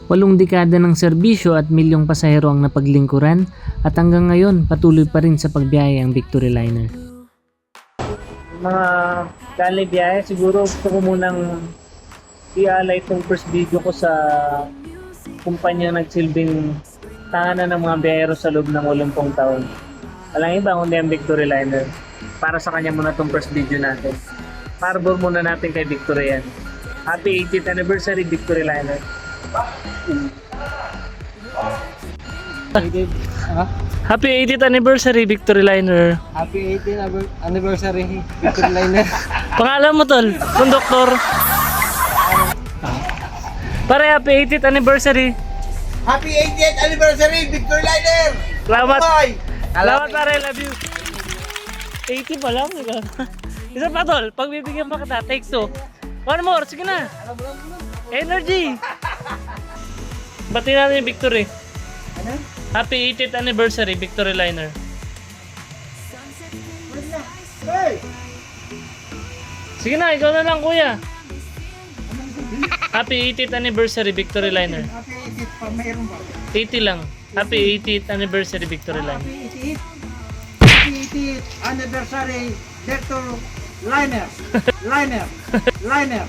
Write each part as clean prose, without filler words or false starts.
8 dekada ng serbisyo at milyong pasahero ang napaglingkuran at hanggang ngayon patuloy pa rin sa pagbiyahe ang Victory Liner. Mga kali biyahe, siguro gusto ko munang i-alay itong first video ko sa kumpanya nagsilbing tahanan ng mga biyahero sa loob ng 80 taon. Walang iba kundi ang Victory Liner. Para sa kanya muna itong first video natin. Parbor muna natin kay Victory yan. Happy 80th anniversary Victory Liner. Happy 80th anniversary Victory Liner. Happy 18th anniversary Victory Liner. Pangalan mo tol, konduktor. Pare, happy 80th anniversary. Happy 80th anniversary Victory Liner. Salamat. Bye. Salamat pare, love you. 80 pa lang. Isa pa tol, pagbibigyan pa kita, take 2. One more, sige na. Energy. Bati natin yung Victory. Ano? Happy 80th anniversary Victory Liner. Hey! Sige na, ikaw na lang kuya. Happy 80th anniversary Victory Liner. Happy 80th pa, mayroon ba? 80 lang. Happy 80th anniversary Victory Liner. Happy 80th anniversary Victory Liner. Liner. Liner.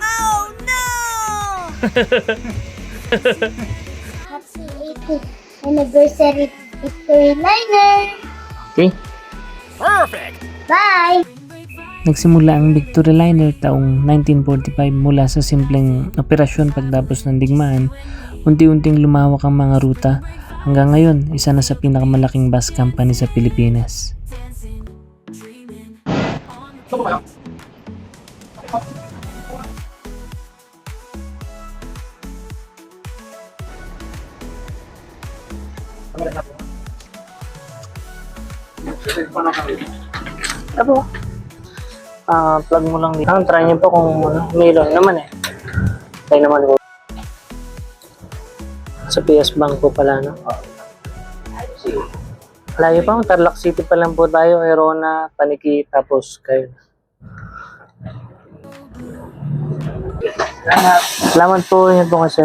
Oh no! Happy 80th anniversary Victory Liner. Okay. Perfect. Bye. Nagsimula ang Victory Liner taong 1945 mula sa simpleng operasyon pagtapos ng digmaan. Unti-unting lumawak ang mga ruta. Hanggang ngayon, isa na sa pinakamalaking bus company sa Pilipinas. Apo. Plug mo lang dito. Try niyo po kung melon naman eh. Try naman ko. Sa PS Bank po pala, no? Layo pa, Tarlac City pa lang po tayo. Airona, Paniki, tapos kayo. Salamat po. Yan po kasi.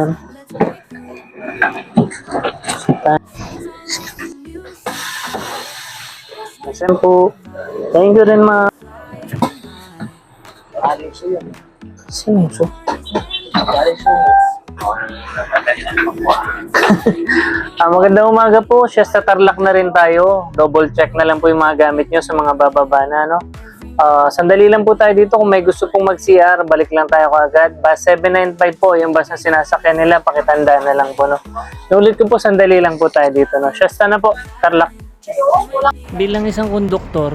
Kasi po. Thank you rin ma. Sino so? Magandang umaga po. Siya sa Tarlac na rin tayo. Double check na lang po yung mga gamit nyo sa mga bababa na, no? Sandali lang po tayo dito. Kung may gusto pong mag-CR, balik lang tayo kaagad. Bus 795 po, yung bus na sinasakyan nila, pakitanda na lang po, no? Nulit ko po, sandali lang po tayo dito, no? Siya na po, Tarlac. Bilang isang konduktor,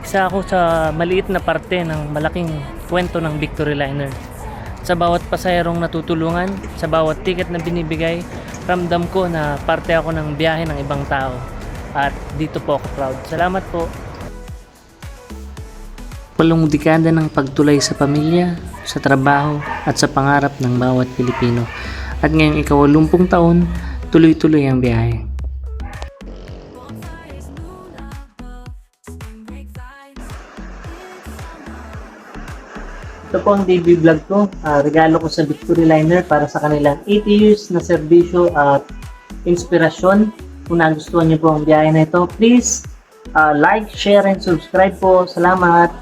isa ako sa maliit na parte ng malaking kwento ng Victory Liner. Sa bawat pasahero natutulungan, sa bawat ticket na binibigay, ramdam ko na parte ako ng biyahe ng ibang tao. At dito po ako proud. Salamat po. 8 dekada ng pagtulay sa pamilya, sa trabaho at sa pangarap ng bawat Pilipino. At ngayong ika-80 taon, tuloy-tuloy ang biyahe. Ito po ang debut vlog ko. Regalo ko sa Victory Liner para sa kanilang 80 years na serbisyo at inspirasyon. Kung nagustuhan niyo po ang biyahe na ito, please like, share, and subscribe po. Salamat!